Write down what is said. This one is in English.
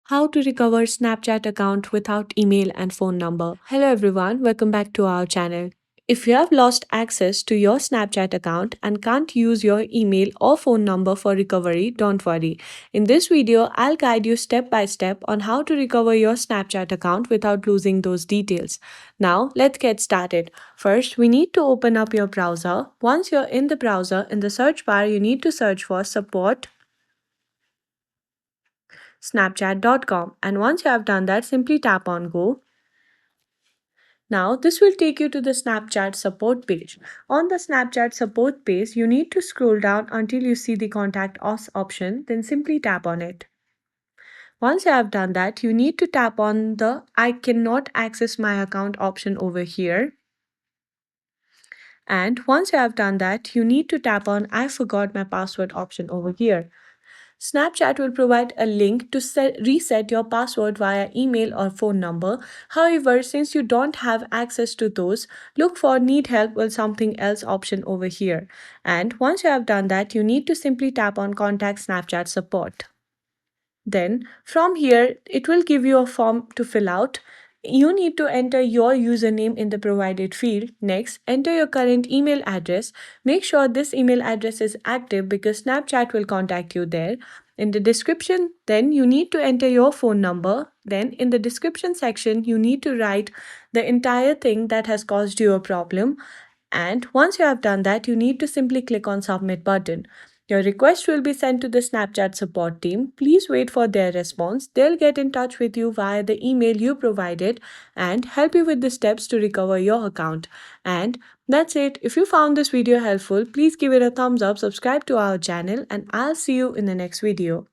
How to recover Snapchat account without email and phone number. Hello everyone, welcome back to our channel. If you have lost access to your Snapchat account and can't use your email or phone number for recovery, don't worry. In this video, I'll guide you step by step on how to recover your Snapchat account without losing those details. Now, let's get started. First, we need to open up your browser. Once you're in the browser, in the search bar, you need to search for support snapchat.com, and once you have done that, simply tap on go. Now this will take you to the Snapchat support page. On the Snapchat support page, you need to scroll down until you see the contact us option, then simply tap on it. Once you have done that, you need to tap on the I cannot access my account option over here. And once you have done that, you need to tap on I forgot my password option over here. Snapchat will provide a link to reset your password via email or phone number. However, since you don't have access to those, look for need help with something else option over here. And once you have done that, you need to simply tap on contact Snapchat support. Then from here, it will give you a form to fill out. You need to enter your username in the provided field. Next, enter your current email address. Make sure this email address is active because Snapchat will contact you there. In the description, then you need to enter your phone number. Then in the description section, you need to write the entire thing that has caused you a problem. And once you have done that, you need to simply click on submit button. Your request will be sent to the Snapchat support team. Please wait for their response. They'll get in touch with you via the email you provided and help you with the steps to recover your account. And that's it. If you found this video helpful, please give it a thumbs up, subscribe to our channel, and I'll see you in the next video.